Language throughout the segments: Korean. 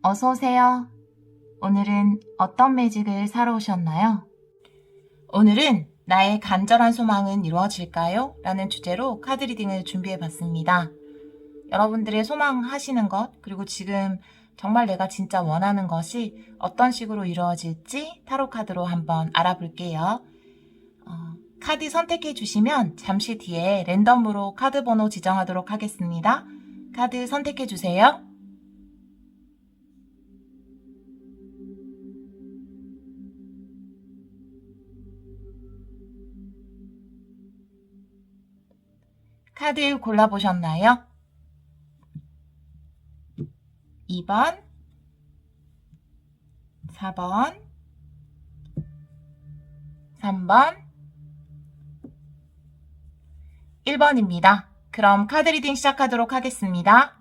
어서 오세요. 오늘은 어떤 매직을 사러 오셨나요? 오늘은 나의 간절한 소망은 이루어질까요? 라는 주제로 카드 리딩을 준비해 봤습니다. 여러분들의 소망하시는 것, 그리고 지금 정말 내가 진짜 원하는 것이 어떤 식으로 이루어질지 타로 카드로 한번 알아볼게요. 카드 선택해 주시면 잠시 뒤에 랜덤으로 카드 번호 지정하도록 하겠습니다. 카드 선택해 주세요. 카드 골라보셨나요? 2번, 4번, 3번, 1번입니다. 그럼 카드 리딩 시작하도록 하겠습니다.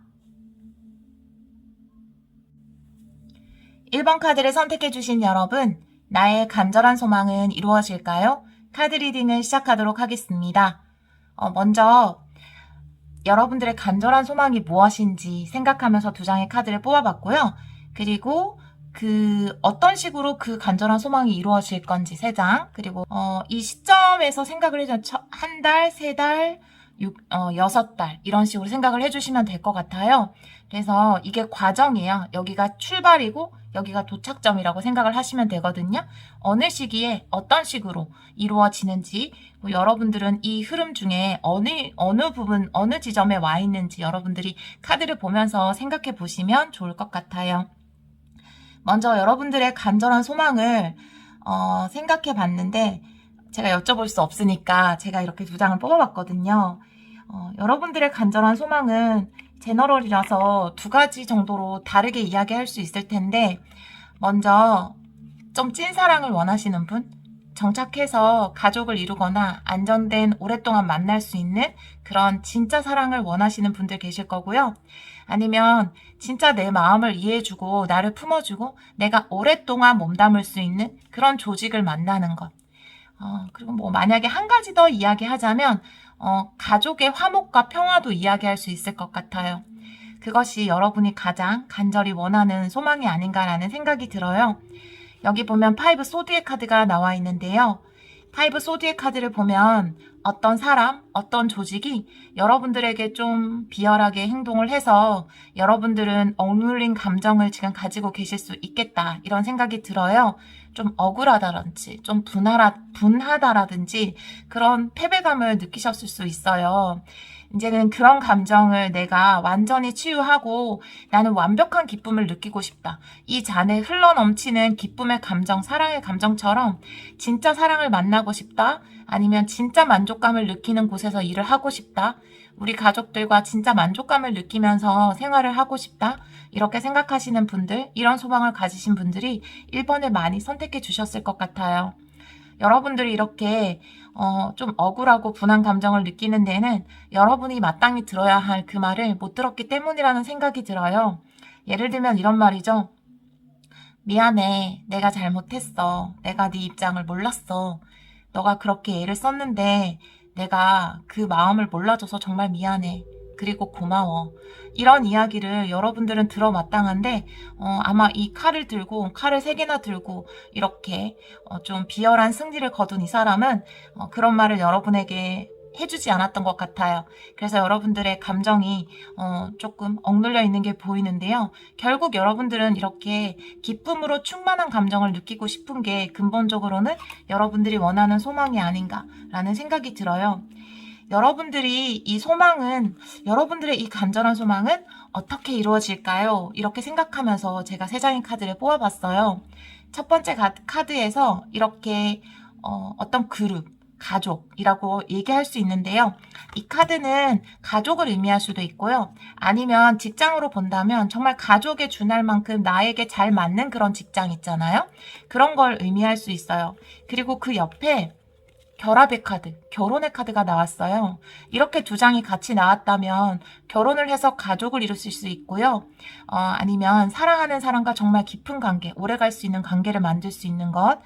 1번 카드를 선택해주신 여러분, 나의 간절한 소망은 이루어질까요? 카드 리딩을 시작하도록 하겠습니다. 먼저 여러분들의 간절한 소망이 무엇인지 생각하면서 두 장의 카드를 뽑아봤고요. 그리고 어떤 식으로 그 간절한 소망이 이루어질 건지 3장, 그리고 이 시점에서 생각을 해주면 한 달, 3달, 6달 이런 식으로 생각을 해주시면 될 것 같아요. 그래서 이게 과정이에요. 여기가 출발이고 여기가 도착점이라고 생각을 하시면 되거든요. 어느 시기에 어떤 식으로 이루어지는지, 여러분들은 이 흐름 중에 어느 부분, 어느 지점에 와 있는지 여러분들이 카드를 보면서 생각해 보시면 좋을 것 같아요. 먼저 여러분들의 간절한 소망을 생각해 봤는데, 제가 여쭤볼 수 없으니까 제가 이렇게 두 장을 뽑아봤거든요. 여러분들의 간절한 소망은 제너럴이라서 2가지 정도로 다르게 이야기할 수 있을 텐데, 먼저 좀 찐사랑을 원하시는 분, 정착해서 가족을 이루거나 안전된 오랫동안 만날 수 있는 그런 진짜 사랑을 원하시는 분들 계실 거고요. 아니면 진짜 내 마음을 이해해주고 나를 품어주고 내가 오랫동안 몸담을 수 있는 그런 조직을 만나는 것. 그리고 만약에 한 가지 더 이야기하자면 가족의 화목과 평화도 이야기할 수 있을 것 같아요. 그것이 여러분이 가장 간절히 원하는 소망이 아닌가라는 생각이 들어요. 여기 보면 5 소드의 카드가 나와 있는데요. 5 소드의 카드를 보면 어떤 사람, 어떤 조직이 여러분들에게 좀 비열하게 행동을 해서 여러분들은 억눌린 감정을 지금 가지고 계실 수 있겠다, 이런 생각이 들어요. 좀 억울하다든지 좀 분하다라든지 그런 패배감을 느끼셨을 수 있어요. 이제는 그런 감정을 내가 완전히 치유하고 나는 완벽한 기쁨을 느끼고 싶다. 이 잔에 흘러넘치는 기쁨의 감정, 사랑의 감정처럼 진짜 사랑을 만나고 싶다. 아니면 진짜 만족감을 느끼는 곳에서 일을 하고 싶다. 우리 가족들과 진짜 만족감을 느끼면서 생활을 하고 싶다. 이렇게 생각하시는 분들, 이런 소망을 가지신 분들이 1번을 많이 선택해 주셨을 것 같아요. 여러분들이 이렇게 좀 억울하고 분한 감정을 느끼는 데는 여러분이 마땅히 들어야 할 그 말을 못 들었기 때문이라는 생각이 들어요. 예를 들면 이런 말이죠. 미안해. 내가 잘못했어. 내가 네 입장을 몰랐어. 너가 그렇게 애를 썼는데 내가 그 마음을 몰라줘서 정말 미안해. 그리고 고마워. 이런 이야기를 여러분들은 들어 마땅한데 아마 이 칼을 3개나 들고 이렇게 좀 비열한 승리를 거둔 이 사람은 그런 말을 여러분에게 해주지 않았던 것 같아요. 그래서 여러분들의 감정이 조금 억눌려 있는 게 보이는데요. 결국 여러분들은 이렇게 기쁨으로 충만한 감정을 느끼고 싶은 게 근본적으로는 여러분들이 원하는 소망이 아닌가라는 생각이 들어요. 여러분들의 이 간절한 소망은 어떻게 이루어질까요? 이렇게 생각하면서 제가 3장의 카드를 뽑아봤어요. 첫 번째 카드에서 이렇게 어떤 그룹, 가족이라고 얘기할 수 있는데요. 이 카드는 가족을 의미할 수도 있고요. 아니면 직장으로 본다면 정말 가족에 준할 만큼 나에게 잘 맞는 그런 직장 있잖아요. 그런 걸 의미할 수 있어요. 그리고 그 옆에 결합의 카드, 결혼의 카드가 나왔어요. 이렇게 2장이 같이 나왔다면 결혼을 해서 가족을 이루실 수 있고요. 아니면 사랑하는 사람과 정말 깊은 관계, 오래 갈 수 있는 관계를 만들 수 있는 것,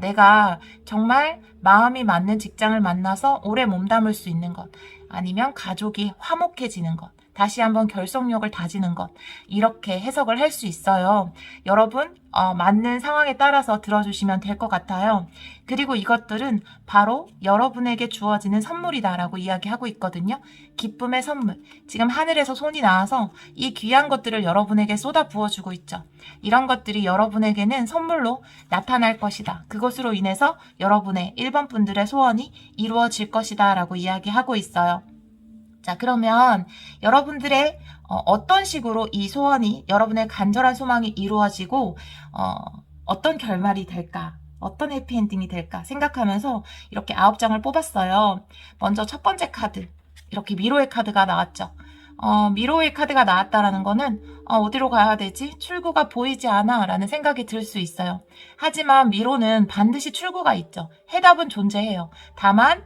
내가 정말 마음이 맞는 직장을 만나서 오래 몸담을 수 있는 것, 아니면 가족이 화목해지는 것, 다시 한번 결속력을 다지는 것, 이렇게 해석을 할 수 있어요. 여러분 맞는 상황에 따라서 들어주시면 될 것 같아요. 그리고 이것들은 바로 여러분에게 주어지는 선물이다라고 이야기하고 있거든요. 기쁨의 선물. 지금 하늘에서 손이 나와서 이 귀한 것들을 여러분에게 쏟아 부어주고 있죠. 이런 것들이 여러분에게는 선물로 나타날 것이다. 그것으로 인해서 여러분의 1번 분들의 소원이 이루어질 것이다 라고 이야기하고 있어요. 자, 그러면 여러분들의 어떤 식으로 이 소원이, 여러분의 간절한 소망이 이루어지고 어떤 결말이 될까, 어떤 해피엔딩이 될까 생각하면서 이렇게 9장을 뽑았어요. 먼저 첫 번째 카드, 이렇게 미로의 카드가 나왔죠. 미로의 카드가 나왔다라는 거는 어디로 가야 되지? 출구가 보이지 않아 라는 생각이 들 수 있어요. 하지만 미로는 반드시 출구가 있죠. 해답은 존재해요. 다만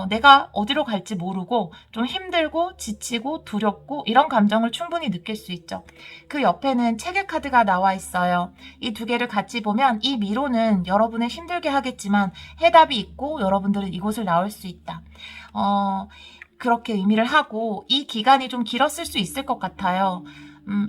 내가 어디로 갈지 모르고 좀 힘들고 지치고 두렵고 이런 감정을 충분히 느낄 수 있죠. 그 옆에는 체계 카드가 나와 있어요. 이 두 개를 같이 보면 이 미로는 여러분을 힘들게 하겠지만 해답이 있고 여러분들은 이곳을 나올 수 있다. 그렇게 의미를 하고 이 기간이 좀 길었을 수 있을 것 같아요.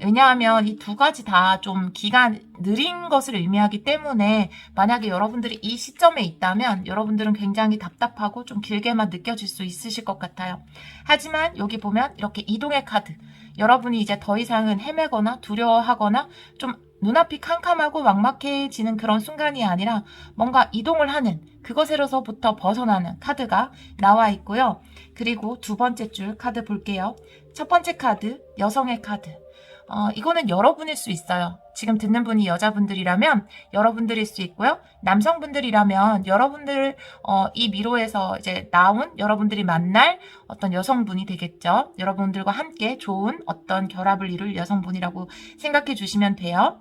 왜냐하면 이 두 가지 다 좀 기간 느린 것을 의미하기 때문에 만약에 여러분들이 이 시점에 있다면 여러분들은 굉장히 답답하고 좀 길게만 느껴질 수 있으실 것 같아요. 하지만 여기 보면 이렇게 이동의 카드. 여러분이 이제 더 이상은 헤매거나 두려워하거나 좀 눈앞이 캄캄하고 막막해지는 그런 순간이 아니라 뭔가 이동을 하는 그것으로서부터 벗어나는 카드가 나와 있고요. 그리고 두 번째 줄 카드 볼게요. 첫 번째 카드, 여성의 카드. 이거는 여러분일 수 있어요. 지금 듣는 분이 여자분들이라면 여러분들일 수 있고요. 남성분들이라면 여러분들 이 미로에서 이제 나온 여러분들이 만날 어떤 여성분이 되겠죠. 여러분들과 함께 좋은 어떤 결합을 이룰 여성분이라고 생각해 주시면 돼요.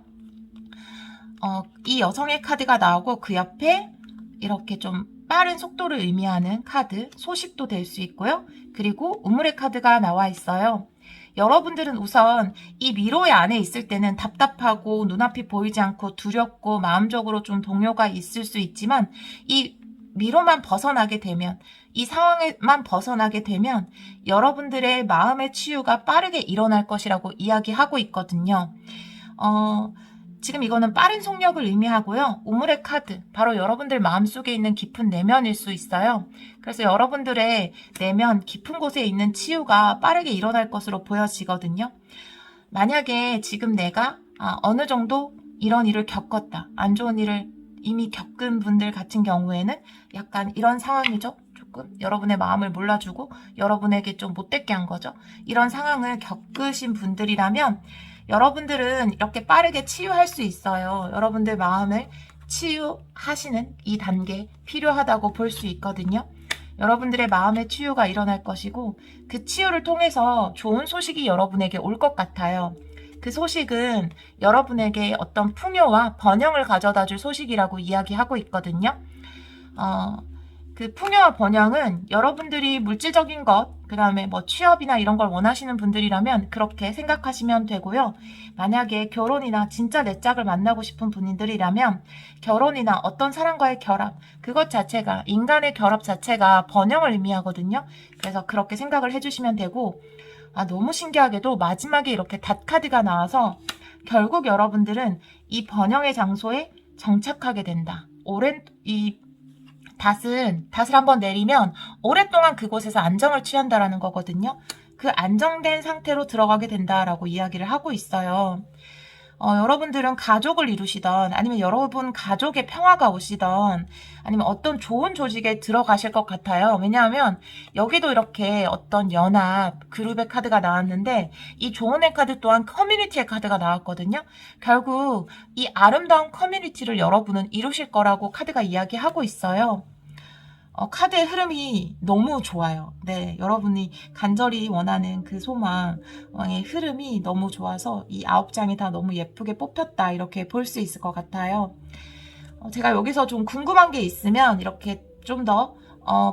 이 여성의 카드가 나오고 그 옆에 이렇게 좀 빠른 속도를 의미하는 카드, 소식도 될 수 있고요. 그리고 우물의 카드가 나와 있어요. 여러분들은 우선 이 미로의 안에 있을 때는 답답하고 눈앞이 보이지 않고 두렵고 마음적으로 좀 동요가 있을 수 있지만 이 미로만 벗어나게 되면, 이 상황에만 벗어나게 되면 여러분들의 마음의 치유가 빠르게 일어날 것이라고 이야기하고 있거든요. 지금 이거는 빠른 속력을 의미하고요. 우물의 카드, 바로 여러분들 마음속에 있는 깊은 내면일 수 있어요. 그래서 여러분들의 내면 깊은 곳에 있는 치유가 빠르게 일어날 것으로 보여지거든요. 만약에 지금 내가 어느 정도 이런 일을 겪었다, 안 좋은 일을 이미 겪은 분들 같은 경우에는 약간 이런 상황이죠. 조금 여러분의 마음을 몰라주고 여러분에게 좀 못되게 한 거죠. 이런 상황을 겪으신 분들이라면 여러분들은 이렇게 빠르게 치유할 수 있어요. 여러분들 마음을 치유하시는 이 단계 필요하다고 볼 수 있거든요. 여러분들의 마음의 치유가 일어날 것이고 그 치유를 통해서 좋은 소식이 여러분에게 올 것 같아요. 그 소식은 여러분에게 어떤 풍요와 번영을 가져다 줄 소식이라고 이야기하고 있거든요. 그 풍요와 번영은 여러분들이 물질적인 것, 그 다음에 뭐 취업이나 이런 걸 원하시는 분들이라면 그렇게 생각하시면 되고요. 만약에 결혼이나 진짜 내 짝을 만나고 싶은 분들이라면 결혼이나 어떤 사람과의 결합, 그것 자체가, 인간의 결합 자체가 번영을 의미하거든요. 그래서 그렇게 생각을 해주시면 되고, 너무 신기하게도 마지막에 이렇게 닷 카드가 나와서 결국 여러분들은 이 번영의 장소에 정착하게 된다. 오랜 닷을 한번 내리면 오랫동안 그곳에서 안정을 취한다라는 거거든요. 그 안정된 상태로 들어가게 된다라고 이야기를 하고 있어요. 여러분들은 가족을 이루시던, 아니면 여러분 가족의 평화가 오시던, 아니면 어떤 좋은 조직에 들어가실 것 같아요. 왜냐하면 여기도 이렇게 어떤 연합, 그룹의 카드가 나왔는데 이 조언의 카드 또한 커뮤니티의 카드가 나왔거든요. 결국 이 아름다운 커뮤니티를 여러분은 이루실 거라고 카드가 이야기하고 있어요. 카드의 흐름이 너무 좋아요. 네, 여러분이 간절히 원하는 그 소망의 흐름이 너무 좋아서 이 9장이 다 너무 예쁘게 뽑혔다, 이렇게 볼 수 있을 것 같아요. 제가 여기서 좀 궁금한 게 있으면 이렇게 좀 더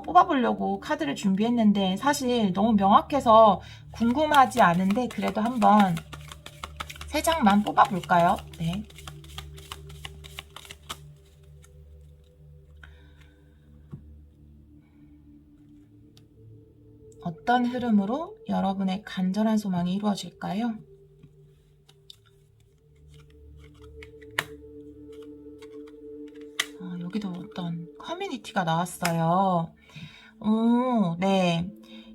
뽑아보려고 카드를 준비했는데 사실 너무 명확해서 궁금하지 않은데 그래도 한번 3장만 뽑아볼까요? 네. 어떤 흐름으로 여러분의 간절한 소망이 이루어질까요? 여기도 어떤 커뮤니티가 나왔어요. 네.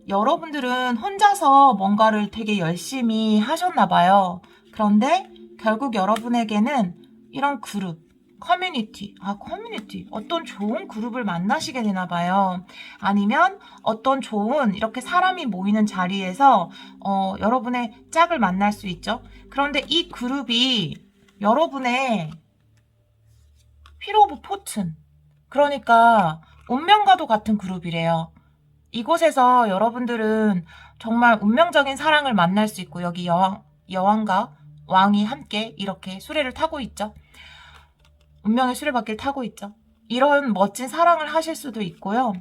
여러분들은 혼자서 뭔가를 되게 열심히 하셨나 봐요. 그런데 결국 여러분에게는 이런 그룹, 커뮤니티, 어떤 좋은 그룹을 만나시게 되나 봐요. 아니면 어떤 좋은 이렇게 사람이 모이는 자리에서 여러분의 짝을 만날 수 있죠. 그런데 이 그룹이 여러분의 휠 오브 포춘, 그러니까 운명과도 같은 그룹이래요. 이곳에서 여러분들은 정말 운명적인 사랑을 만날 수 있고, 여기 여왕과 왕이 함께 이렇게 수레를 타고 있죠. 운명의 수레바퀴를 타고 있죠. 이런 멋진 사랑을 하실 수도 있고요.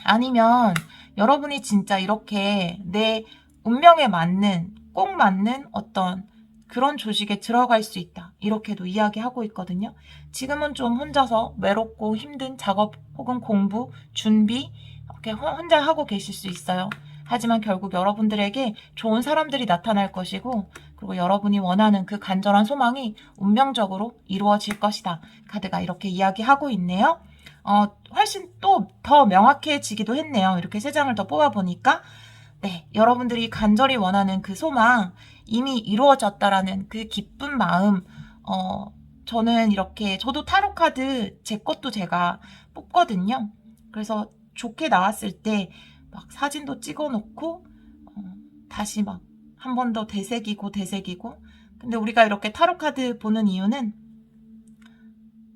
아니면 여러분이 진짜 이렇게 내 운명에 맞는, 꼭 맞는 어떤 그런 조직에 들어갈 수 있다. 이렇게도 이야기하고 있거든요. 지금은 좀 혼자서 외롭고 힘든 작업 혹은 공부, 준비 이렇게 혼자 하고 계실 수 있어요. 하지만 결국 여러분들에게 좋은 사람들이 나타날 것이고, 그리고 여러분이 원하는 그 간절한 소망이 운명적으로 이루어질 것이다. 카드가 이렇게 이야기하고 있네요. 훨씬 또 더 명확해지기도 했네요. 이렇게 3장을 더 뽑아보니까 네, 여러분들이 간절히 원하는 그 소망 이미 이루어졌다라는 그 기쁜 마음, 저는 이렇게, 저도 타로 카드 제 것도 제가 뽑거든요. 그래서 좋게 나왔을 때 막 사진도 찍어 놓고, 다시 막 한 번 더 되새기고. 근데 우리가 이렇게 타로 카드 보는 이유는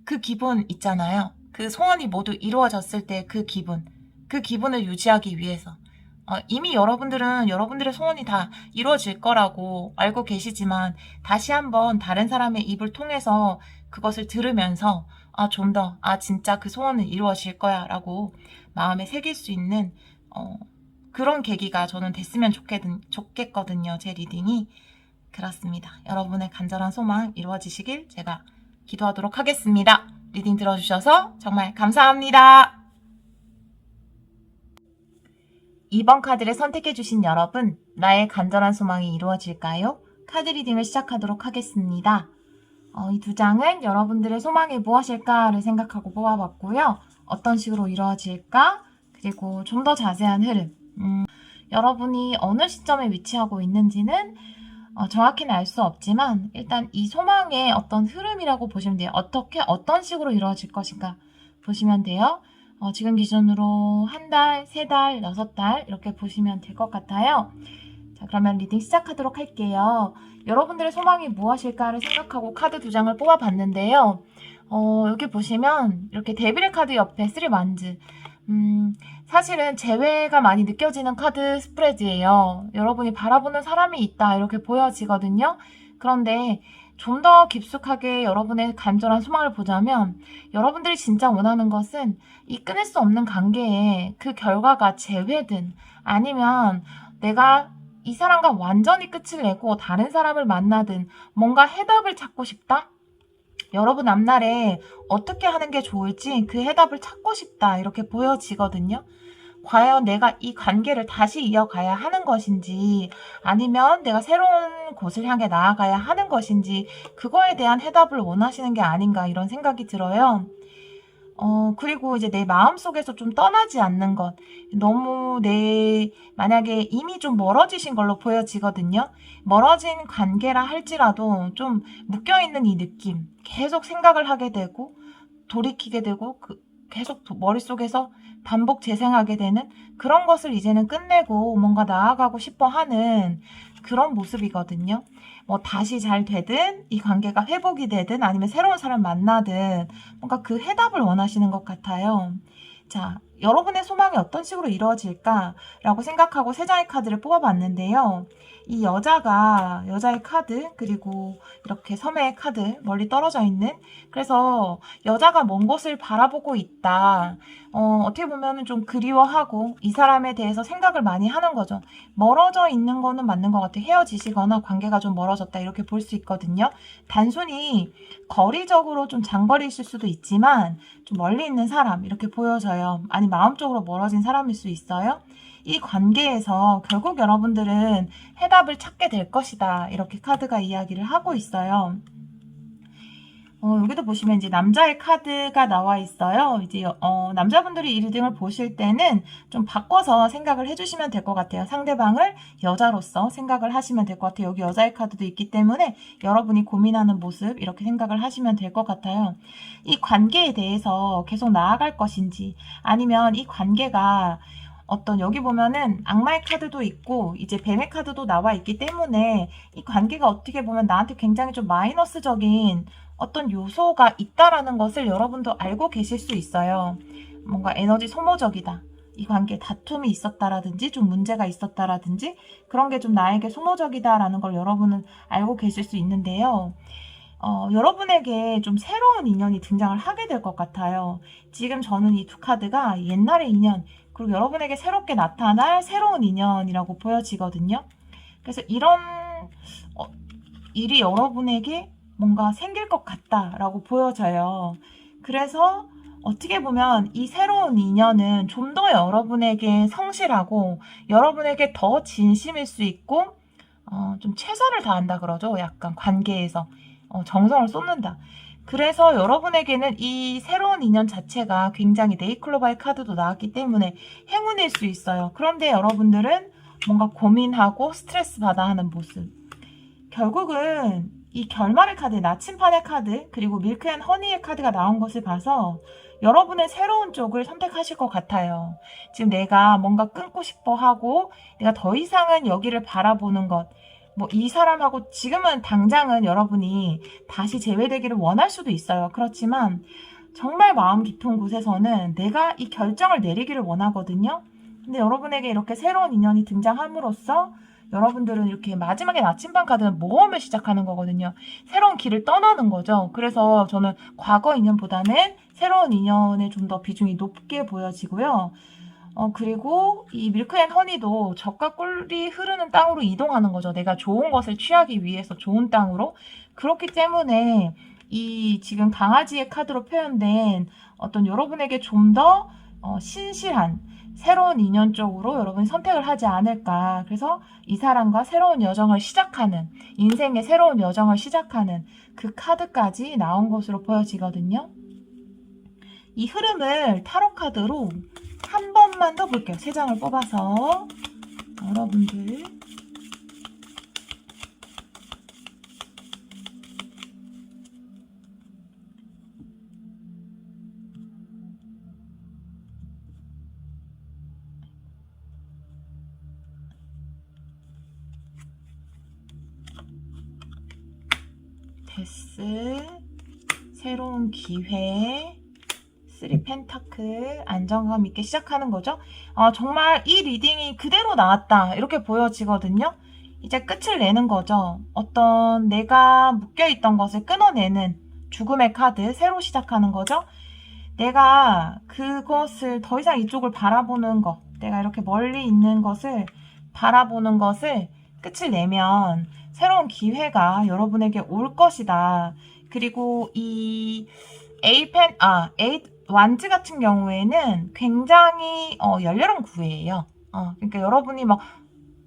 그 기분 있잖아요. 그 소원이 모두 이루어졌을 때 그 기분을 유지하기 위해서. 이미 여러분들은 여러분들의 소원이 다 이루어질 거라고 알고 계시지만, 다시 한번 다른 사람의 입을 통해서 그것을 들으면서 좀 더 진짜 그 소원은 이루어질 거야 라고 마음에 새길 수 있는 그런 계기가 저는 됐으면 좋겠거든요. 제 리딩이. 그렇습니다. 여러분의 간절한 소망 이루어지시길 제가 기도하도록 하겠습니다. 리딩 들어주셔서 정말 감사합니다. 2번 카드를 선택해주신 여러분, 나의 간절한 소망이 이루어질까요? 카드 리딩을 시작하도록 하겠습니다. 이 2장은 여러분들의 소망이 무엇일까를 생각하고 뽑아봤고요. 어떤 식으로 이루어질까? 그리고 좀 더 자세한 흐름. 여러분이 어느 시점에 위치하고 있는지는 정확히는 알 수 없지만, 일단 이 소망의 어떤 흐름이라고 보시면 돼요. 어떤 식으로 이루어질 것인가 보시면 돼요. 지금 기준으로 1달, 3달, 6달 이렇게 보시면 될 것 같아요. 자, 그러면 리딩 시작하도록 할게요. 여러분들의 소망이 무엇일까를 생각하고 카드 2장을 뽑아봤는데요. 여기 보시면 이렇게 데빌 카드 옆에 3 완즈. 사실은 재회가 많이 느껴지는 카드 스프레드예요. 여러분이 바라보는 사람이 있다 이렇게 보여지거든요. 그런데 좀 더 깊숙하게 여러분의 간절한 소망을 보자면, 여러분들이 진짜 원하는 것은 이 끊을 수 없는 관계에 그 결과가 재회든, 아니면 내가 이 사람과 완전히 끝을 내고 다른 사람을 만나든 뭔가 해답을 찾고 싶다? 여러분 앞날에 어떻게 하는 게 좋을지 그 해답을 찾고 싶다 이렇게 보여지거든요. 과연 내가 이 관계를 다시 이어가야 하는 것인지, 아니면 내가 새로운 곳을 향해 나아가야 하는 것인지, 그거에 대한 해답을 원하시는 게 아닌가 이런 생각이 들어요. 그리고 이제 내 마음속에서 좀 떠나지 않는 것. 너무 만약에 이미 좀 멀어지신 걸로 보여지거든요. 멀어진 관계라 할지라도 좀 묶여있는 이 느낌. 계속 생각을 하게 되고, 돌이키게 되고, 계속 머릿속에서 반복 재생하게 되는 그런 것을 이제는 끝내고 뭔가 나아가고 싶어 하는 그런 모습이거든요. 뭐 다시 잘 되든, 이 관계가 회복이 되든, 아니면 새로운 사람 만나든 뭔가 그 해답을 원하시는 것 같아요. 자, 여러분의 소망이 어떤 식으로 이루어질까라고 생각하고 3장의 카드를 뽑아봤는데요. 이 여자의 카드, 그리고 이렇게 섬의 카드, 멀리 떨어져 있는, 그래서 여자가 먼 곳을 바라보고 있다. 어떻게 보면 좀 그리워하고 이 사람에 대해서 생각을 많이 하는 거죠. 멀어져 있는 거는 맞는 것 같아요. 헤어지시거나 관계가 좀 멀어졌다 이렇게 볼 수 있거든요. 단순히 거리적으로 좀 장거리일 수도 있지만 좀 멀리 있는 사람 이렇게 보여져요. 아니 마음적으로 멀어진 사람일 수 있어요. 이 관계에서 결국 여러분들은 해답을 찾게 될 것이다. 이렇게 카드가 이야기를 하고 있어요. 여기도 보시면 이제 남자의 카드가 나와 있어요. 이제 남자분들이 이 리딩을 보실 때는 좀 바꿔서 생각을 해주시면 될 것 같아요. 상대방을 여자로서 생각을 하시면 될 것 같아요. 여기 여자의 카드도 있기 때문에 여러분이 고민하는 모습 이렇게 생각을 하시면 될 것 같아요. 이 관계에 대해서 계속 나아갈 것인지 아니면 이 관계가 여기 보면은 악마의 카드도 있고 이제 뱀의 카드도 나와 있기 때문에 이 관계가 어떻게 보면 나한테 굉장히 좀 마이너스적인 어떤 요소가 있다라는 것을 여러분도 알고 계실 수 있어요. 뭔가 에너지 소모적이다. 이 관계에 다툼이 있었다라든지 좀 문제가 있었다라든지 그런 게 좀 나에게 소모적이다라는 걸 여러분은 알고 계실 수 있는데요. 여러분에게 좀 새로운 인연이 등장을 하게 될 것 같아요. 지금 저는 이 두 카드가 옛날의 인연, 그리고 여러분에게 새롭게 나타날 새로운 인연이라고 보여지거든요. 그래서 이런 일이 여러분에게 뭔가 생길 것 같다라고 보여져요. 그래서 어떻게 보면 이 새로운 인연은 좀 더 여러분에게 성실하고 여러분에게 더 진심일 수 있고 좀 최선을 다한다 그러죠. 약간 관계에서 정성을 쏟는다. 그래서 여러분에게는 이 새로운 인연 자체가 굉장히 네이클로바의 카드도 나왔기 때문에 행운일 수 있어요. 그런데 여러분들은 뭔가 고민하고 스트레스 받아 하는 모습. 결국은 이 결말의 카드, 나침판의 카드, 그리고 밀크 앤 허니의 카드가 나온 것을 봐서 여러분의 새로운 쪽을 선택하실 것 같아요. 지금 내가 뭔가 끊고 싶어 하고 내가 더 이상은 여기를 바라보는 것, 뭐 이 사람하고 지금은 당장은 여러분이 다시 재회되기를 원할 수도 있어요. 그렇지만 정말 마음 깊은 곳에서는 내가 이 결정을 내리기를 원하거든요. 근데 여러분에게 이렇게 새로운 인연이 등장함으로써 여러분들은 이렇게 마지막에 나침반 카드는 모험을 시작하는 거거든요. 새로운 길을 떠나는 거죠. 그래서 저는 과거 인연보다는 새로운 인연에 좀 더 비중이 높게 보여지고요. 그리고 이 밀크 앤 허니도 젖과 꿀이 흐르는 땅으로 이동하는 거죠. 내가 좋은 것을 취하기 위해서 좋은 땅으로. 그렇기 때문에 이 지금 강아지의 카드로 표현된 어떤 여러분에게 좀 더 신실한 새로운 인연 쪽으로 여러분이 선택을 하지 않을까. 그래서 이 사람과 새로운 여정을 시작하는, 인생의 새로운 여정을 시작하는 그 카드까지 나온 것으로 보여지거든요. 이 흐름을 타로 카드로 한 번만 더 볼게요. 3장을 뽑아서 여러분들 데스, 새로운 기회, 3 펜타클, 안정감 있게 시작하는 거죠. 정말 이 리딩이 그대로 나왔다 이렇게 보여지거든요. 이제 끝을 내는 거죠. 어떤 내가 묶여있던 것을 끊어내는 죽음의 카드, 새로 시작하는 거죠. 내가 그것을 더 이상 이쪽을 바라보는 것, 내가 이렇게 멀리 있는 것을 바라보는 것을 끝을 내면 새로운 기회가 여러분에게 올 것이다. 그리고 이 에잇 완즈 같은 경우에는 굉장히 열렬한 구애예요. 그러니까 여러분이 막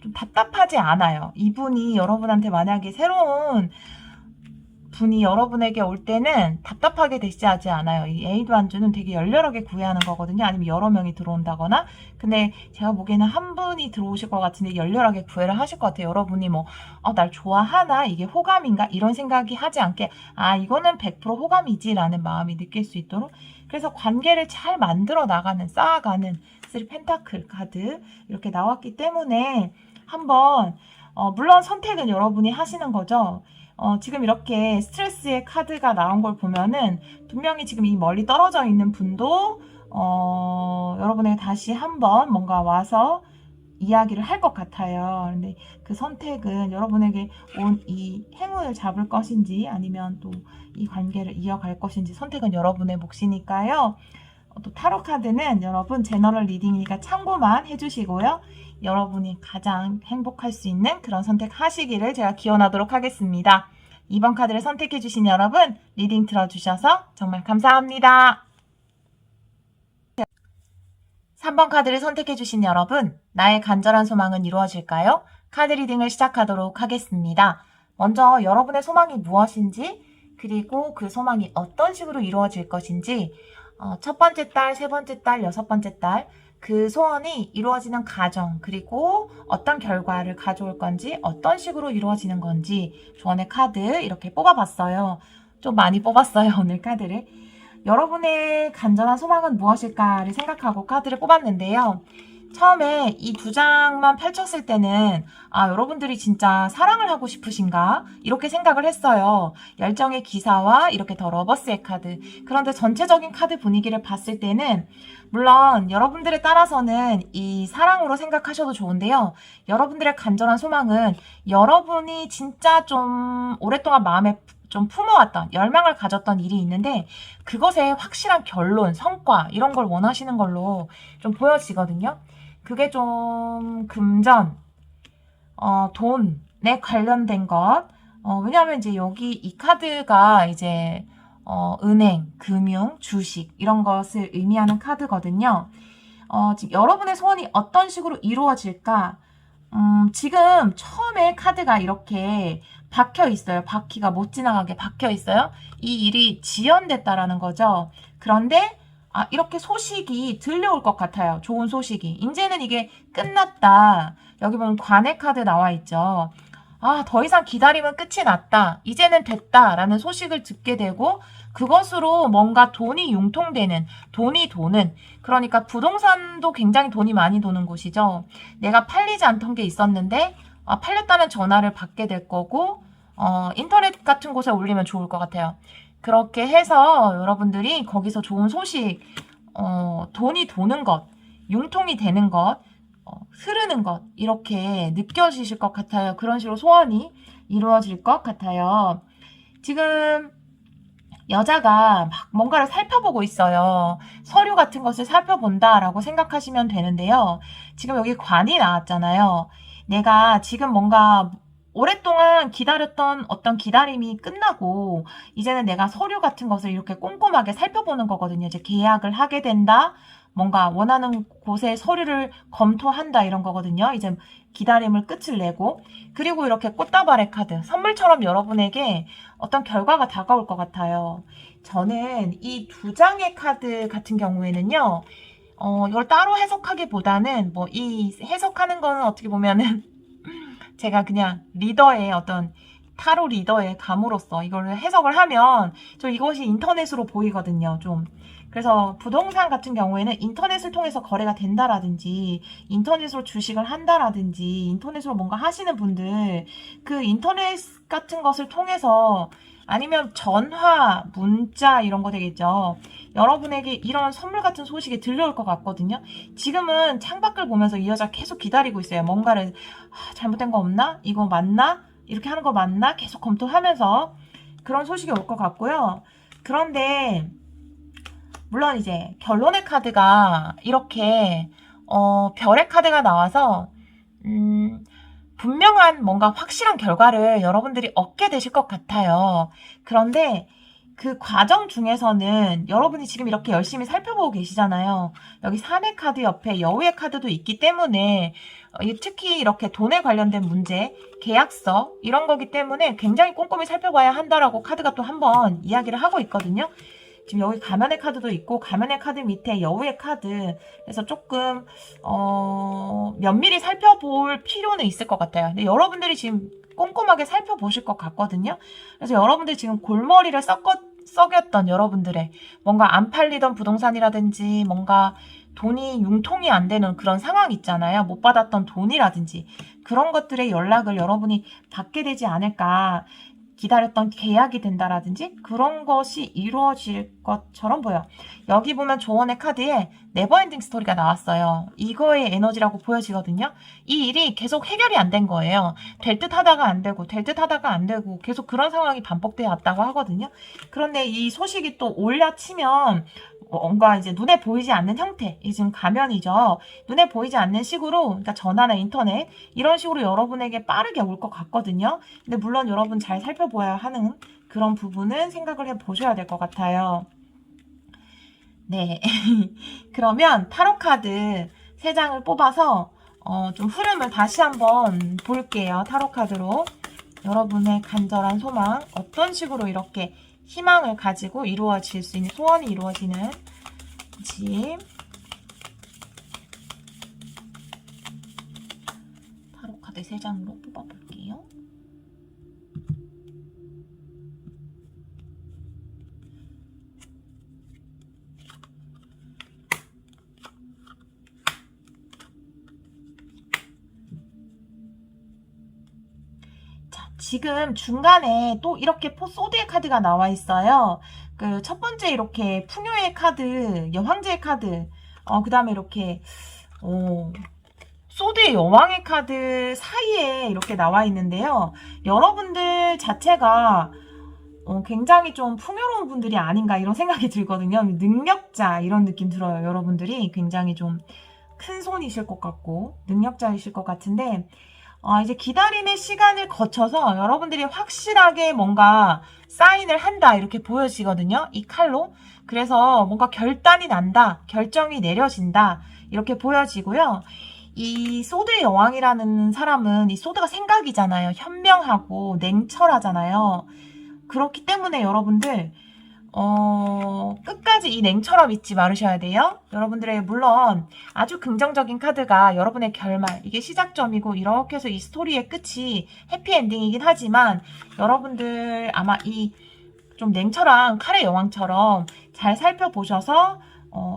좀 답답하지 않아요. 이분이 여러분한테 만약에 새로운 분이 여러분에게 올 때는 답답하게 되지 않아요. 이 에이드 완주는 되게 열렬하게 구애하는 거거든요. 아니면 여러 명이 들어온다거나. 근데 제가 보기에는 한 분이 들어오실 것 같은데 열렬하게 구애를 하실 것 같아요. 여러분이 뭐 날 좋아하나? 이게 호감인가? 이런 생각이 하지 않게 이거는 100% 호감이지 라는 마음이 느낄 수 있도록. 그래서 관계를 잘 만들어 나가는, 쌓아가는 3 펜타클 카드 이렇게 나왔기 때문에 한번 물론 선택은 여러분이 하시는 거죠. 지금 이렇게 스트레스의 카드가 나온 걸 보면은 분명히 지금 이 멀리 떨어져 있는 분도 여러분에게 다시 한번 뭔가 와서 이야기를 할 것 같아요. 근데 그 선택은 여러분에게 온 이 행운을 잡을 것인지 아니면 또 이 관계를 이어갈 것인지 선택은 여러분의 몫이니까요. 또 타로 카드는 여러분 제너럴 리딩이니까 참고만 해주시고요. 여러분이 가장 행복할 수 있는 그런 선택하시기를 제가 기원하도록 하겠습니다. 2번 카드를 선택해주신 여러분 리딩 들어주셔서 정말 감사합니다. 3번 카드를 선택해주신 여러분, 나의 간절한 소망은 이루어질까요? 카드 리딩을 시작하도록 하겠습니다. 먼저 여러분의 소망이 무엇인지, 그리고 그 소망이 어떤 식으로 이루어질 것인지, 첫 번째 달, 세 번째 달, 여섯 번째 달, 그 소원이 이루어지는 과정, 그리고 어떤 결과를 가져올 건지, 어떤 식으로 이루어지는 건지, 조언의 카드 이렇게 뽑아봤어요. 좀 많이 뽑았어요, 오늘 카드를. 여러분의 간절한 소망은 무엇일까를 생각하고 카드를 뽑았는데요. 처음에 이 두 장만 펼쳤을 때는 여러분들이 진짜 사랑을 하고 싶으신가? 이렇게 생각을 했어요. 열정의 기사와 이렇게 더 러버스의 카드. 그런데 전체적인 카드 분위기를 봤을 때는 물론 여러분들에 따라서는 이 사랑으로 생각하셔도 좋은데요. 여러분들의 간절한 소망은 여러분이 진짜 좀 오랫동안 마음에 좀 품어왔던, 열망을 가졌던 일이 있는데 그것에 확실한 결론, 성과 이런 걸 원하시는 걸로 좀 보여지거든요. 그게 좀 금전, 돈에 관련된 것. 왜냐하면 이제 여기 이 카드가 이제 은행, 금융, 주식 이런 것을 의미하는 카드거든요. 지금 여러분의 소원이 어떤 식으로 이루어질까? 지금 처음에 카드가 이렇게 박혀 있어요. 바퀴가 못 지나가게 박혀 있어요. 이 일이 지연됐다라는 거죠. 그런데 이렇게 소식이 들려올 것 같아요. 좋은 소식이. 이제는 이게 끝났다. 여기 보면 관의 카드 나와 있죠. 더 이상 기다림은 끝이 났다. 이제는 됐다라는 소식을 듣게 되고 그것으로 뭔가 돈이 융통되는, 돈이 도는, 그러니까 부동산도 굉장히 돈이 많이 도는 곳이죠. 내가 팔리지 않던 게 있었는데 팔렸다는 전화를 받게 될 거고 인터넷 같은 곳에 올리면 좋을 것 같아요. 그렇게 해서 여러분들이 거기서 좋은 소식, 돈이 도는 것, 융통이 되는 것, 흐르는 것 이렇게 느껴지실 것 같아요. 그런 식으로 소원이 이루어질 것 같아요. 지금 여자가 막 뭔가를 살펴보고 있어요. 서류 같은 것을 살펴본다라고 생각하시면 되는데요. 지금 여기 관이 나왔잖아요. 내가 지금 뭔가 오랫동안 기다렸던 어떤 기다림이 끝나고 이제는 내가 서류 같은 것을 이렇게 꼼꼼하게 살펴보는 거거든요. 이제 계약을 하게 된다. 뭔가 원하는 곳에 서류를 검토한다 이런 거거든요. 이제 기다림을 끝을 내고 그리고 이렇게 꽃다발의 카드 선물처럼 여러분에게 어떤 결과가 다가올 것 같아요. 저는 이 두 장의 카드 같은 경우에는요. 이걸 따로 해석하기보다는 뭐 이 해석하는 거는 어떻게 보면은 제가 그냥 리더의 어떤 타로 리더의 감으로서 이걸 해석을 하면 저 이것이 인터넷으로 보이거든요. 좀 그래서 부동산 같은 경우에는 인터넷을 통해서 거래가 된다라든지 인터넷으로 주식을 한다라든지 인터넷으로 뭔가 하시는 분들 그 인터넷 같은 것을 통해서 아니면 전화, 문자 이런 거 되겠죠. 여러분에게 이런 선물 같은 소식이 들려올 것 같거든요. 지금은 창밖을 보면서 이 여자 계속 기다리고 있어요. 뭔가를 잘못된 거 없나? 이거 맞나? 이렇게 하는 거 맞나? 계속 검토하면서 그런 소식이 올 것 같고요. 그런데 물론 이제 결론의 카드가 이렇게 별의 카드가 나와서 분명한 뭔가 확실한 결과를 여러분들이 얻게 되실 것 같아요. 그런데 그 과정 중에서는 여러분이 지금 이렇게 열심히 살펴보고 계시잖아요. 여기 산의 카드 옆에 여우의 카드도 있기 때문에 특히 이렇게 돈에 관련된 문제, 계약서 이런 거기 때문에 굉장히 꼼꼼히 살펴봐야 한다라고 카드가 또 한번 이야기를 하고 있거든요. 지금 여기 가면의 카드도 있고 가면의 카드 밑에 여우의 카드 그래서 조금 면밀히 살펴볼 필요는 있을 것 같아요. 근데 여러분들이 지금 꼼꼼하게 살펴보실 것 같거든요. 그래서 여러분들 지금 골머리를 썩였던 여러분들의 뭔가 안 팔리던 부동산이라든지 뭔가 돈이 융통이 안 되는 그런 상황 있잖아요. 못 받았던 돈이라든지 그런 것들의 연락을 여러분이 받게 되지 않을까. 기다렸던 계약이 된다라든지 그런 것이 이루어질 것처럼 보여. 여기 보면 조언의 카드에 네버엔딩 스토리가 나왔어요. 이거의 에너지라고 보여지거든요. 이 일이 계속 해결이 안 된 거예요. 될 듯 하다가 안 되고 될 듯 하다가 안 되고 계속 그런 상황이 반복되어 왔다고 하거든요. 그런데 이 소식이 또 올려치면 뭔가 이제 눈에 보이지 않는 형태, 이 지금 가면이죠. 눈에 보이지 않는 식으로, 그러니까 전화나 인터넷 이런 식으로 여러분에게 빠르게 올 것 같거든요. 근데 물론 여러분 잘 살펴보아야 하는 그런 부분은 생각을 해보셔야 될 것 같아요. 네. 그러면 타로 카드 3장을 뽑아서 좀 흐름을 다시 한번 볼게요. 타로 카드로. 여러분의 간절한 소망, 어떤 식으로 이렇게 희망을 가지고 이루어질 수 있는, 소원이 이루어지는지. 타로 카드 3장으로 뽑아볼게요. 지금 중간에 또 이렇게 소드의 카드가 나와 있어요. 그 첫 번째 이렇게 풍요의 카드, 여왕제의 카드, 그 다음에 이렇게 소드의 여왕의 카드 사이에 이렇게 나와 있는데요. 여러분들 자체가 굉장히 좀 풍요로운 분들이 아닌가 이런 생각이 들거든요. 능력자 이런 느낌 들어요. 여러분들이 굉장히 좀 큰 손이실 것 같고 능력자이실 것 같은데 이제 기다림의 시간을 거쳐서 여러분들이 확실하게 뭔가 사인을 한다 이렇게 보여지거든요. 이 칼로. 그래서 뭔가 결단이 난다, 결정이 내려진다 이렇게 보여지고요. 이 소드의 여왕이라는 사람은 이 소드가 생각이잖아요. 현명하고 냉철하잖아요. 그렇기 때문에 여러분들 끝까지 이 냉철함 잊지 말으셔야 돼요. 여러분들의 물론 아주 긍정적인 카드가 여러분의 결말, 이게 시작점이고 이렇게 해서 이 스토리의 끝이 해피엔딩이긴 하지만 여러분들 아마 이 좀 냉철한 칼의 여왕처럼 잘 살펴보셔서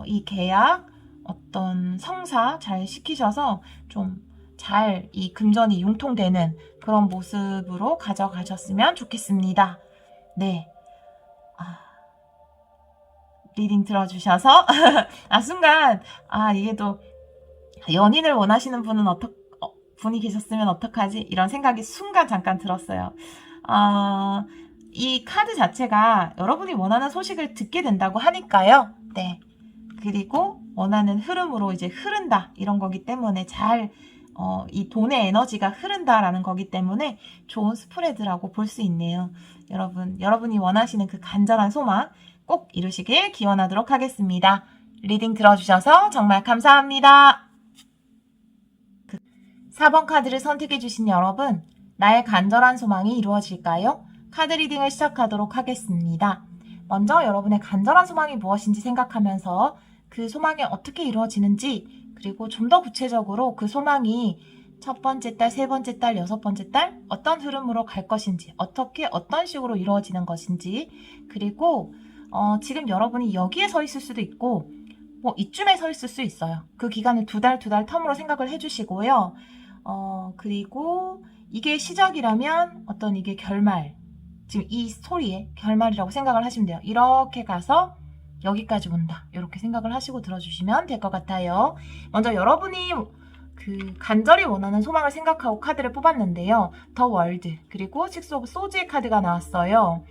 이 계약, 어떤 성사 잘 시키셔서 좀 잘 이 금전이 융통되는 그런 모습으로 가져가셨으면 좋겠습니다. 네. 리딩 들어주셔서 순간 이게 또 연인을 원하시는 분은 분이 계셨으면 어떡하지? 이런 생각이 순간 잠깐 들었어요. 이 카드 자체가 여러분이 원하는 소식을 듣게 된다고 하니까요. 네. 그리고 원하는 흐름으로 이제 흐른다 이런 거기 때문에 이 돈의 에너지가 흐른다라는 거기 때문에 좋은 스프레드라고 볼 수 있네요. 여러분이 원하시는 그 간절한 소망 꼭 이루시길 기원하도록 하겠습니다. 리딩 들어주셔서 정말 감사합니다. 4번 카드를 선택해주신 여러분, 나의 간절한 소망이 이루어질까요? 카드 리딩을 시작하도록 하겠습니다. 먼저 여러분의 간절한 소망이 무엇인지 생각하면서 그 소망이 어떻게 이루어지는지, 그리고 좀 더 구체적으로 그 소망이 첫 번째 달, 세 번째 달, 여섯 번째 달 어떤 흐름으로 갈 것인지, 어떤 식으로 이루어지는 것인지, 그리고 지금 여러분이 여기에 서 있을 수도 있고 이쯤에 서 있을 수 있어요. 그 기간을 두 달 텀으로 생각을 해주시고요. 그리고 이게 시작이라면 이게 결말, 지금 이 스토리의 결말이라고 생각을 하시면 돼요. 이렇게 가서 여기까지 온다 이렇게 생각을 하시고 들어주시면 될 것 같아요. 먼저 여러분이 그 간절히 원하는 소망을 생각하고 카드를 뽑았는데요. 더 월드 그리고 식스 오브 소즈의 카드가 나왔어요.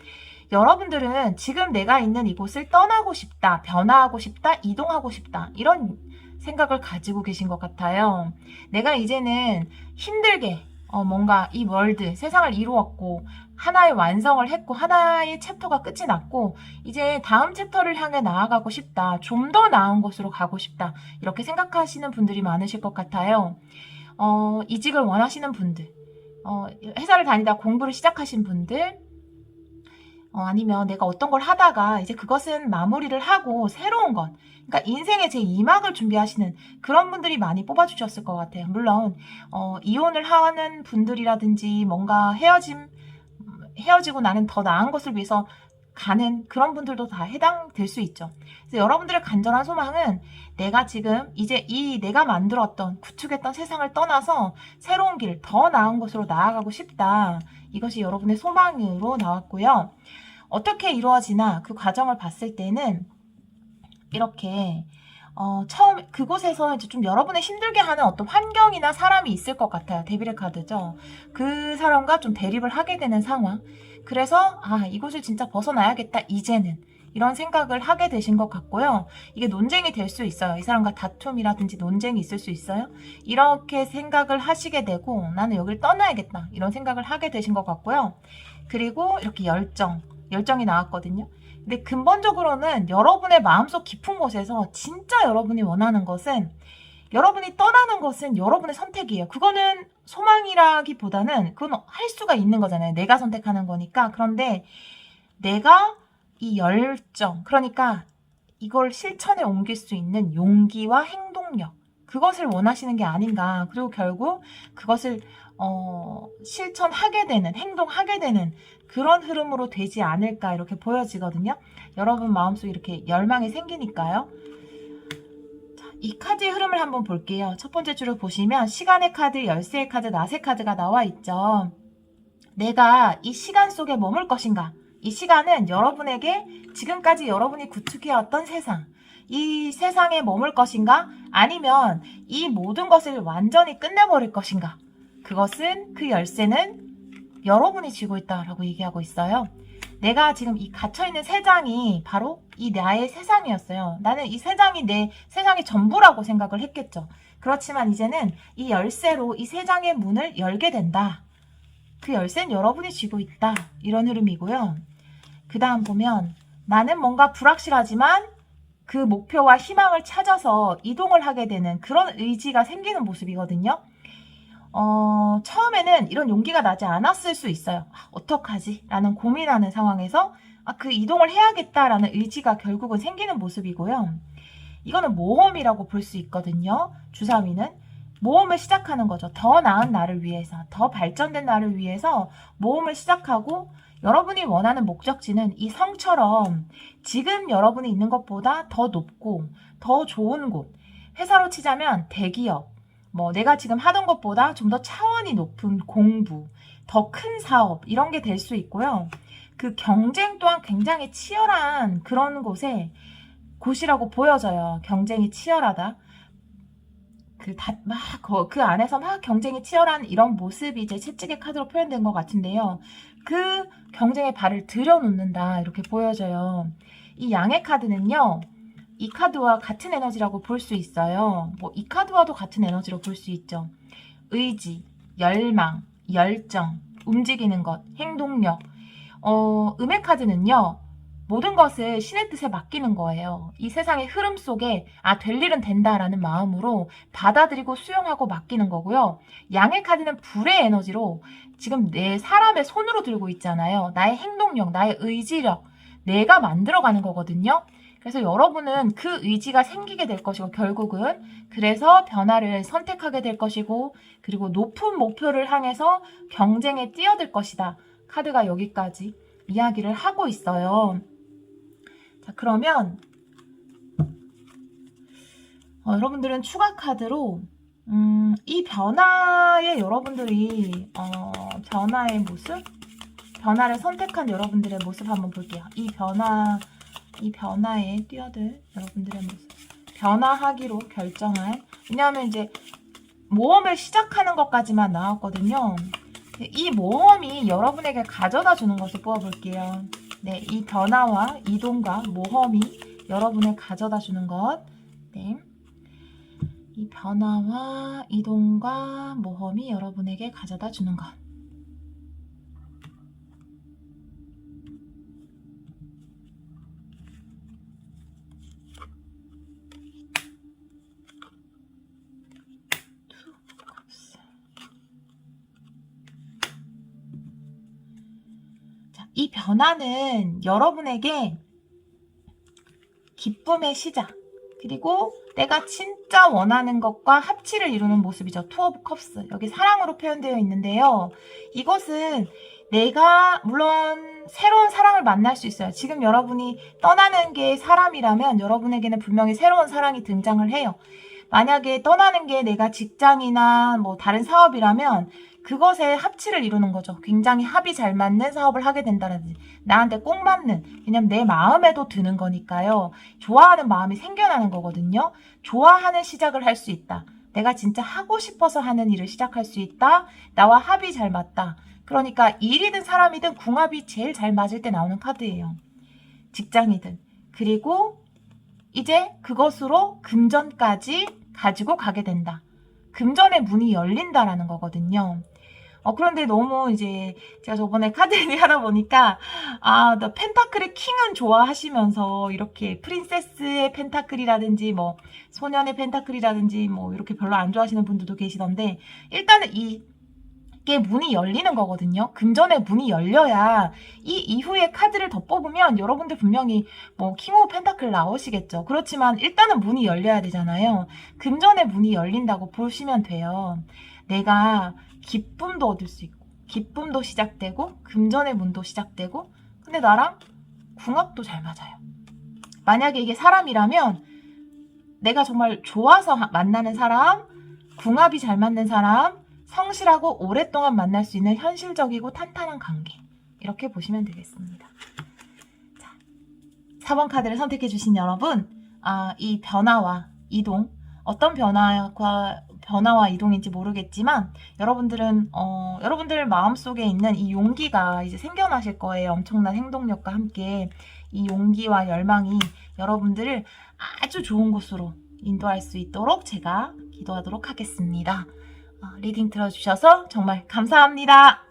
여러분들은 지금 내가 있는 이곳을 떠나고 싶다, 변화하고 싶다, 이동하고 싶다 이런 생각을 가지고 계신 것 같아요. 내가 이제는 힘들게 뭔가 이 월드, 세상을 이루었고 하나의 완성을 했고 하나의 챕터가 끝이 났고 이제 다음 챕터를 향해 나아가고 싶다, 좀 더 나은 곳으로 가고 싶다 이렇게 생각하시는 분들이 많으실 것 같아요. 이직을 원하시는 분들, 회사를 다니다 공부를 시작하신 분들, 아니면 내가 어떤 걸 하다가 이제 그것은 마무리를 하고 새로운 것, 그러니까 인생의 제2막을 준비하시는 그런 분들이 많이 뽑아주셨을 것 같아요. 물론 이혼을 하는 분들이라든지 뭔가 헤어지고 나는 더 나은 것을 위해서 가는 그런 분들도 다 해당될 수 있죠. 그래서 여러분들의 간절한 소망은 내가 지금 이제 내가 만들었던 구축했던 세상을 떠나서 새로운 길, 더 나은 곳으로 나아가고 싶다. 이것이 여러분의 소망으로 나왔고요. 어떻게 이루어지나 그 과정을 봤을 때는 이렇게 처음 그곳에서 이제 좀 여러분을 힘들게 하는 어떤 환경이나 사람이 있을 것 같아요. 데빌의 카드죠. 그 사람과 좀 대립을 하게 되는 상황. 그래서 이곳을 진짜 벗어나야겠다 이제는 이런 생각을 하게 되신 것 같고요. 이게 논쟁이 될 수 있어요. 이 사람과 다툼이라든지 논쟁이 있을 수 있어요. 이렇게 생각을 하시게 되고 나는 여기를 떠나야겠다 이런 생각을 하게 되신 것 같고요. 그리고 이렇게 열정이 나왔거든요. 근데 근본적으로는 여러분의 마음속 깊은 곳에서 진짜 여러분이 원하는 것은, 여러분이 떠나는 것은 여러분의 선택이에요. 그거는 소망이라기보다는 그건 할 수가 있는 거잖아요. 내가 선택하는 거니까. 그런데 내가 이 열정, 그러니까 이걸 실천에 옮길 수 있는 용기와 행동력, 그것을 원하시는 게 아닌가. 그리고 결국 그것을 실천하게 되는, 행동하게 되는 그런 흐름으로 되지 않을까 이렇게 보여지거든요. 여러분 마음속에 이렇게 열망이 생기니까요. 이 카드의 흐름을 한번 볼게요. 첫 번째 줄을 보시면 시간의 카드, 열쇠의 카드, 낫의 카드가 나와 있죠. 내가 이 시간 속에 머물 것인가? 이 시간은 여러분에게 지금까지 여러분이 구축해왔던 세상, 이 세상에 머물 것인가? 아니면 이 모든 것을 완전히 끝내버릴 것인가? 그것은, 그 열쇠는 여러분이 쥐고 있다라고 얘기하고 있어요. 내가 지금 이 갇혀있는 세상이 바로 이 나의 세상이었어요. 나는 이 세상이 내 세상의 전부라고 생각을 했겠죠. 그렇지만 이제는 이 열쇠로 이 세상의 문을 열게 된다. 그 열쇠는 여러분이 쥐고 있다. 이런 흐름이고요. 그 다음 보면 나는 뭔가 불확실하지만 그 목표와 희망을 찾아서 이동을 하게 되는 그런 의지가 생기는 모습이거든요. 처음에는 이런 용기가 나지 않았을 수 있어요. 어떡하지? 라는 고민하는 상황에서 그 이동을 해야겠다라는 의지가 결국은 생기는 모습이고요. 이거는 모험이라고 볼 수 있거든요. 주사위는 모험을 시작하는 거죠. 더 나은 나를 위해서, 더 발전된 나를 위해서 모험을 시작하고, 여러분이 원하는 목적지는 이 성처럼 지금 여러분이 있는 것보다 더 높고 더 좋은 곳, 회사로 치자면 대기업, 내가 지금 하던 것보다 좀 더 차원이 높은 공부, 더 큰 사업, 이런 게 될 수 있고요. 그 경쟁 또한 굉장히 치열한 그런 곳이라고 보여져요. 경쟁이 치열하다. 그 안에서 막 경쟁이 치열한 이런 모습이 이제 채찍의 카드로 표현된 것 같은데요. 그 경쟁에 발을 들여놓는다, 이렇게 보여져요. 이 양의 카드는요, 이 카드와 같은 에너지라고 볼 수 있어요. 이 카드와도 같은 에너지로 볼 수 있죠. 의지, 열망, 열정, 움직이는 것, 행동력. 음의 카드는요, 모든 것을 신의 뜻에 맡기는 거예요. 이 세상의 흐름 속에 될 일은 된다라는 마음으로 받아들이고 수용하고 맡기는 거고요. 양의 카드는 불의 에너지로 지금 내 사람의 손으로 들고 있잖아요. 나의 행동력, 나의 의지력, 내가 만들어가는 거거든요. 그래서 여러분은 그 의지가 생기게 될 것이고, 결국은 그래서 변화를 선택하게 될 것이고, 그리고 높은 목표를 향해서 경쟁에 뛰어들 것이다. 카드가 여기까지 이야기를 하고 있어요. 자, 그러면 여러분들은 추가 카드로 이 변화에 여러분들이 변화의 모습, 변화를 선택한 여러분들의 모습 한번 볼게요. 이 변화에 뛰어들 여러분들의 모습, 변화하기로 결정한, 왜냐하면 이제 모험을 시작하는 것까지만 나왔거든요. 이 모험이 여러분에게 가져다 주는 것을 뽑아볼게요. 네, 이 변화와 이동과 모험이 여러분을 가져다 주는 것. 네. 이 변화와 이동과 모험이 여러분에게 가져다 주는 것. 이 변화는 여러분에게 기쁨의 시작, 그리고 내가 진짜 원하는 것과 합치를 이루는 모습이죠. 투 오브 컵스. 여기 사랑으로 표현되어 있는데요. 이것은 내가 물론 새로운 사랑을 만날 수 있어요. 지금 여러분이 떠나는 게 사람이라면 여러분에게는 분명히 새로운 사랑이 등장을 해요. 만약에 떠나는 게 내가 직장이나 다른 사업이라면 그것에 합치를 이루는 거죠. 굉장히 합이 잘 맞는 사업을 하게 된다든지, 나한테 꼭 맞는, 왜냐면 내 마음에도 드는 거니까요. 좋아하는 마음이 생겨나는 거거든요. 좋아하는 시작을 할 수 있다. 내가 진짜 하고 싶어서 하는 일을 시작할 수 있다. 나와 합이 잘 맞다. 그러니까 일이든 사람이든 궁합이 제일 잘 맞을 때 나오는 카드예요. 직장이든. 그리고 이제 그것으로 금전까지 가지고 가게 된다. 금전의 문이 열린다라는 거거든요. 그런데 너무 이제 제가 저번에 카드 리딩 하다 보니까 나 펜타클의 킹은 좋아하시면서 이렇게 프린세스의 펜타클이라든지 뭐 소년의 펜타클이라든지 뭐 이렇게 별로 안 좋아하시는 분들도 계시던데, 일단은 이게 문이 열리는 거거든요. 금전의 문이 열려야 이 이후에 카드를 더 뽑으면 여러분들 분명히 뭐 킹 오브 펜타클 나오시겠죠. 그렇지만 일단은 문이 열려야 되잖아요. 금전의 문이 열린다고 보시면 돼요. 내가 기쁨도 얻을 수 있고 기쁨도 시작되고 금전의 문도 시작되고, 근데 나랑 궁합도 잘 맞아요. 만약에 이게 사람이라면 내가 정말 좋아서 만나는 사람, 궁합이 잘 맞는 사람, 성실하고 오랫동안 만날 수 있는 현실적이고 탄탄한 관계, 이렇게 보시면 되겠습니다. 자, 4번 카드를 선택해 주신 여러분, 이 변화와 이동, 어떤 변화와 이동인지 모르겠지만 여러분들 마음속에 있는 이 용기가 이제 생겨나실 거예요. 엄청난 행동력과 함께 이 용기와 열망이 여러분들을 아주 좋은 곳으로 인도할 수 있도록 제가 기도하도록 하겠습니다. 리딩 들어주셔서 정말 감사합니다.